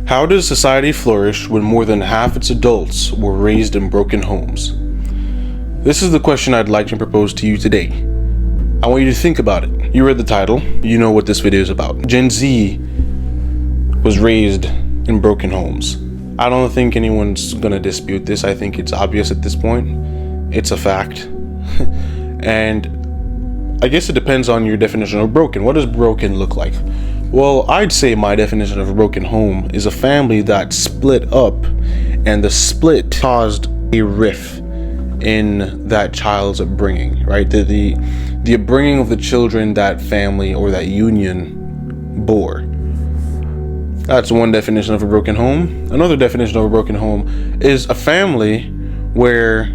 How does society flourish when more than half its adults were raised in broken homes? This is the question I'd like to propose to you today. I want you to think about it. You read the title, you know what this video is about. Gen Z was raised in broken homes. I don't think anyone's gonna dispute this. I think it's obvious at this point. It's a fact. And I guess it depends on your definition of broken. What does broken look like? Well, I'd say my definition of a broken home is a family that split up, and the split caused a rift in that child's upbringing, right? The upbringing of the children that family or that union bore. That's one definition of a broken home. Another definition of a broken home is a family where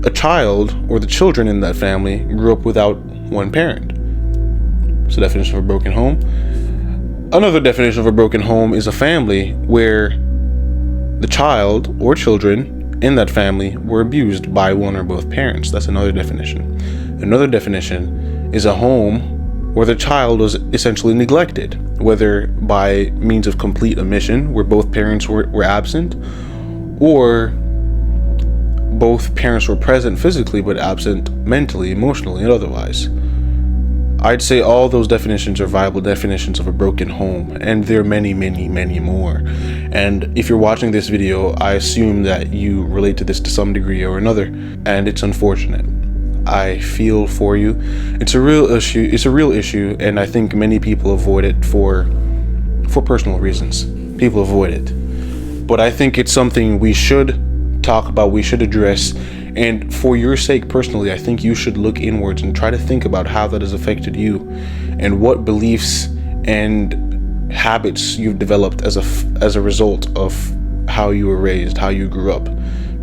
a child or the children in that family grew up without one parent. It's a definition of a broken home. Another definition of a broken home is a family where the child or children in that family were abused by one or both parents. That's another definition. Another definition is a home where the child was essentially neglected, whether by means of complete omission, where both parents were absent, or both parents were present physically but absent mentally, emotionally, and otherwise. I'd say all those definitions are viable definitions of a broken home, and there are many, many, many more. And if you're watching this video, I assume that you relate to this to some degree or another, and it's unfortunate. I feel for you. It's a real issue, and I think many people avoid it for personal reasons. People avoid it. But I think it's something we should talk about, we should address. And for your sake personally, I think you should look inwards and try to think about how that has affected you and what beliefs and habits you've developed as a result of how you were raised, how you grew up.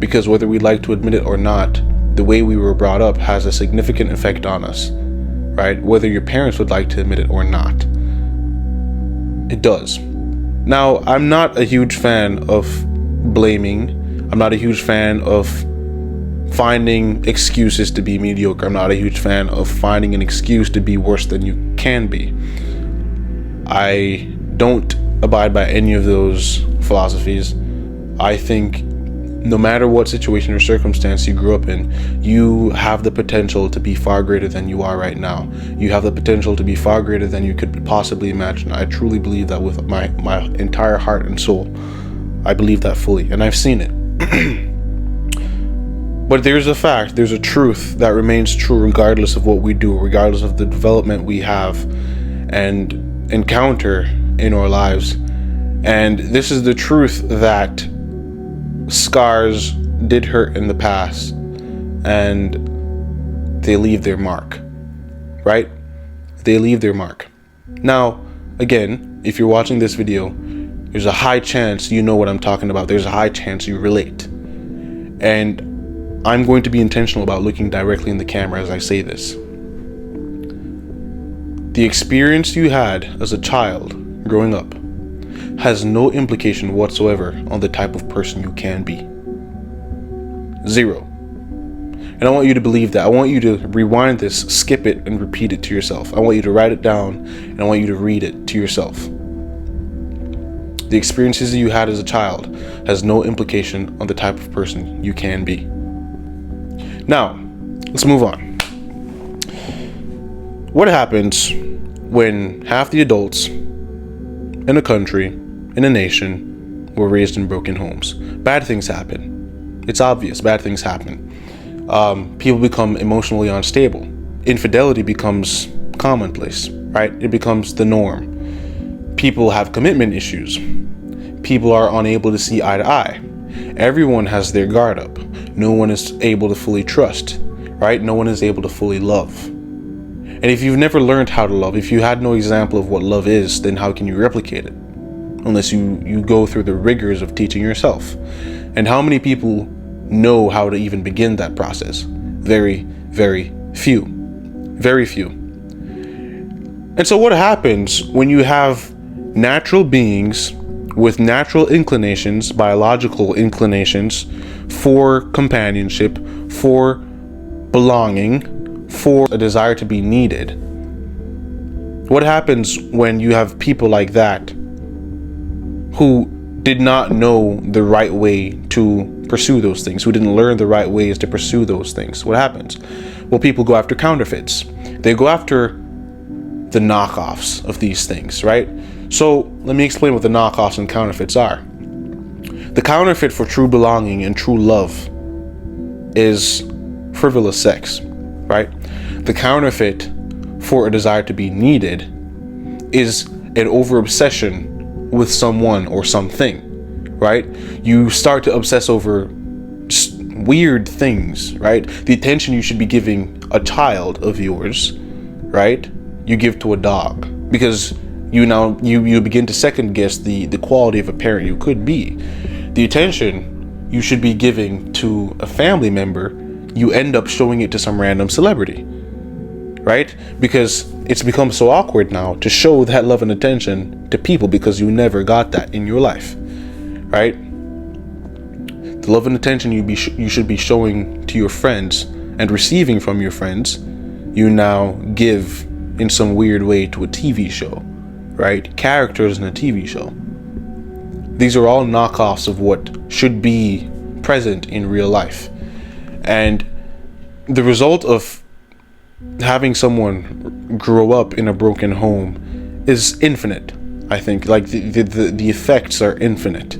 Because whether we like to admit it or not, the way we were brought up has a significant effect on us, right? Whether your parents would like to admit it or not, it does. Now, I'm not a huge fan of blaming. I'm not a huge fan of finding excuses to be mediocre. I'm not a huge fan of finding an excuse to be worse than you can be. I don't abide by any of those philosophies. I think no matter what situation or circumstance you grew up in, you have the potential to be far greater than you are right now. You have the potential to be far greater than you could possibly imagine. I truly believe that with my entire heart and soul. I believe that fully, and I've seen it. But there's a fact, there's a truth that remains true regardless of what we do, regardless of the development we have and encounter in our lives. And this is the truth that scars did hurt in the past, and they leave their mark, right? They leave their mark. Now, again, if you're watching this video, there's a high chance you know what I'm talking about. There's a high chance you relate. And I'm going to be intentional about looking directly in the camera as I say this. The experience you had as a child growing up has no implication whatsoever on the type of person you can be. Zero. And I want you to believe that. I want you to rewind this, skip it, and repeat it to yourself. I want you to write it down, and I want you to read it to yourself. The experiences you had as a child has no implication on the type of person you can be. Now, let's move on. What happens when half the adults in a country, in a nation, were raised in broken homes? Bad things happen. It's obvious, bad things happen. People become emotionally unstable. Infidelity becomes commonplace, right? It becomes the norm. People have commitment issues. People are unable to see eye to eye. Everyone has their guard up. No one is able to fully trust, right? No one is able to fully love. And if you've never learned how to love, if you had no example of what love is, then how can you replicate it? Unless you go through the rigors of teaching yourself. And how many people know how to even begin that process? Very, very few. Very few. And so what happens when you have natural beings with natural inclinations, biological inclinations for companionship, for belonging, for a desire to be needed? What happens when you have people like that who did not know the right way to pursue those things, who didn't learn the right ways to pursue those things, what happens? Well, people go after counterfeits. They go after the knockoffs of these things, right? So let me explain what the knockoffs and counterfeits are. The counterfeit for true belonging and true love is frivolous sex, right? The counterfeit for a desire to be needed is an over obsession with someone or something, right? You start to obsess over weird things, right? The attention you should be giving a child of yours, right, you give to a dog, because you begin to second guess the quality of a parent you could be. The attention you should be giving to a family member, you end up showing it to some random celebrity, right? Because it's become so awkward now to show that love and attention to people because you never got that in your life, right? The love and attention you should be showing to your friends and receiving from your friends, you now give in some weird way to a TV show, right? Characters in a TV show. These are all knockoffs of what should be present in real life. And the result of having someone grow up in a broken home is infinite. I think, like, the effects are infinite.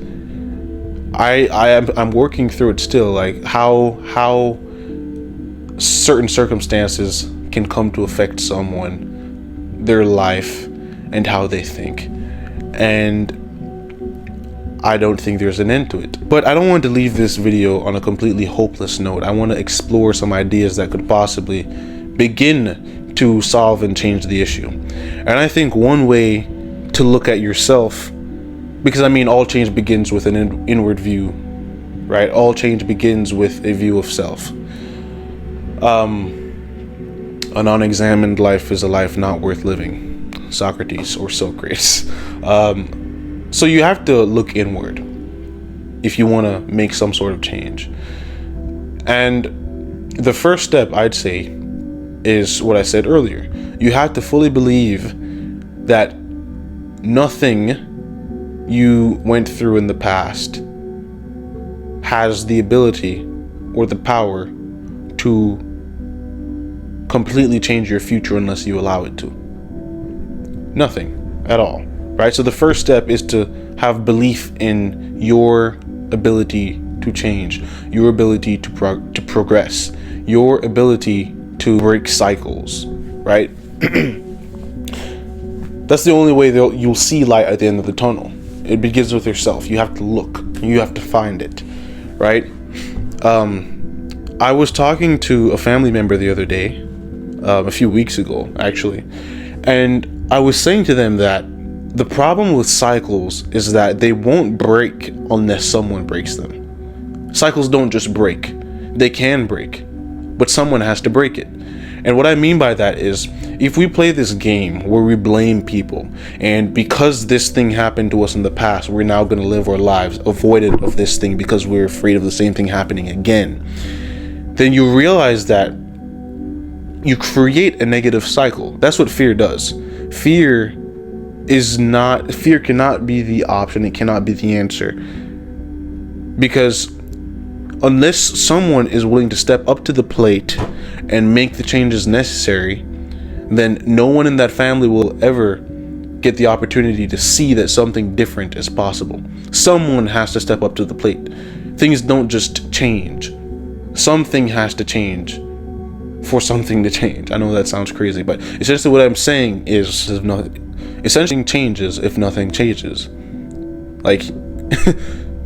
I'm working through it still, like how certain circumstances can come to affect someone, their life, and how they think. And I don't think there's an end to it. But I don't want to leave this video on a completely hopeless note. I want to explore some ideas that could possibly begin to solve and change the issue. And I think one way to look at yourself, because I mean, all change begins with an inward view, right? All change begins with a view of self. An unexamined life is a life not worth living. Socrates or Socrates. So you have to look inward if you want to make some sort of change. And the first step, I'd say, is what I said earlier. You have to fully believe that nothing you went through in the past has the ability or the power to completely change your future unless you allow it to. Nothing at all, right? So the first step is to have belief in your ability to change, your ability to progress, your ability to break cycles, right? That's the only way you'll see light at the end of the tunnel. It begins with yourself. You have to look. You have to find it, right? I was talking to a family member the other day, a few weeks ago, actually, and I was saying to them that the problem with cycles is that they won't break unless someone breaks them. Cycles don't just break. They can break, but someone has to break it. And what I mean by that is, if we play this game where we blame people, and because this thing happened to us in the past, we're now going to live our lives avoidant of this thing because we're afraid of the same thing happening again, then you realize that you create a negative cycle. That's what fear does. Fear cannot be the option. It cannot be the answer. Because unless someone is willing to step up to the plate and make the changes necessary, then no one in that family will ever get the opportunity to see that something different is possible. Someone has to step up to the plate. Things don't just change. Something has to change for something to change. I know that sounds crazy, but essentially what I'm saying is, essentially changes if nothing changes. Like,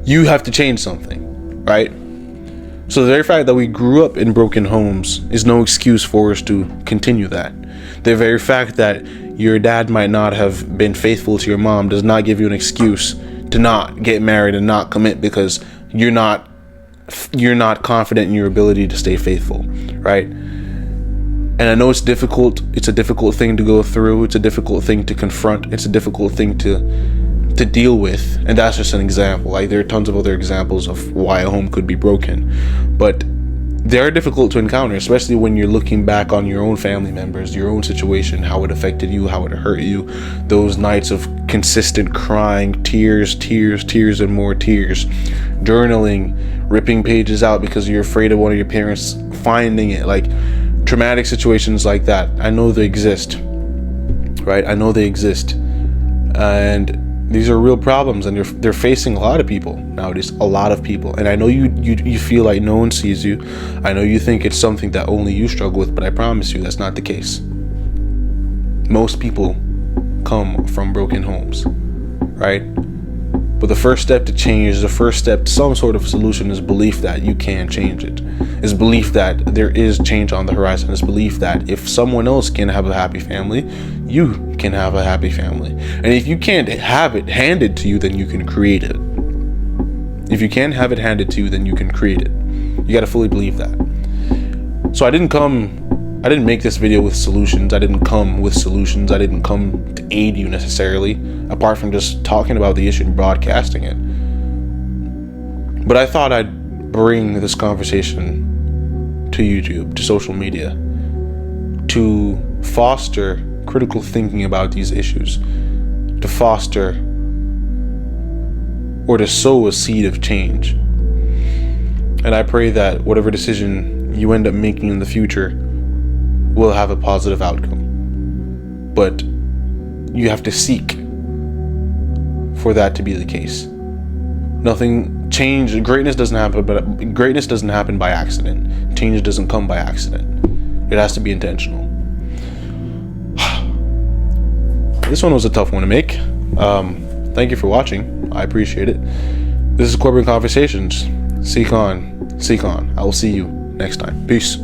you have to change something, right? So the very fact that we grew up in broken homes is no excuse for us to continue that. The very fact that your dad might not have been faithful to your mom does not give you an excuse to not get married and not commit because you're not confident in your ability to stay faithful, right? And I know it's difficult. It's a difficult thing to go through. It's a difficult thing to confront. It's a difficult thing to deal with. And that's just an example. Like, there are tons of other examples of why a home could be broken. But they're difficult to encounter, especially when you're looking back on your own family members, your own situation, how it affected you, how it hurt you. Those nights of consistent crying, tears, and more tears, journaling, ripping pages out because you're afraid of one of your parents finding it, like traumatic situations like that. I know they exist, right? I know they exist, and these are real problems, and they're facing a lot of people nowadays, a lot of people. And I know you feel like no one sees you. I know you think it's something that only you struggle with, but I promise you that's not the case. Most people come from broken homes, right? But the first step to change, the first step to some sort of solution, is belief that you can change it. Is belief that there is change on the horizon. Is belief that if someone else can have a happy family, you can have a happy family. And if you can't have it handed to you, then you can create it. If you can't have it handed to you, then you can create it. You got to fully believe that. So I didn't make this video with solutions. I didn't come with solutions. I didn't come to aid you necessarily, apart from just talking about the issue and broadcasting it. But I thought I'd bring this conversation to YouTube, to social media, to foster critical thinking about these issues, to foster or to sow a seed of change. And I pray that whatever decision you end up making in the future will have a positive outcome. But you have to seek for that to be the case. Greatness doesn't happen by accident. Change doesn't come by accident. It has to be intentional. This one was a tough one to make. Thank you for watching. I appreciate it. This is Corban Conversations. Seek on. I will see you next time. Peace.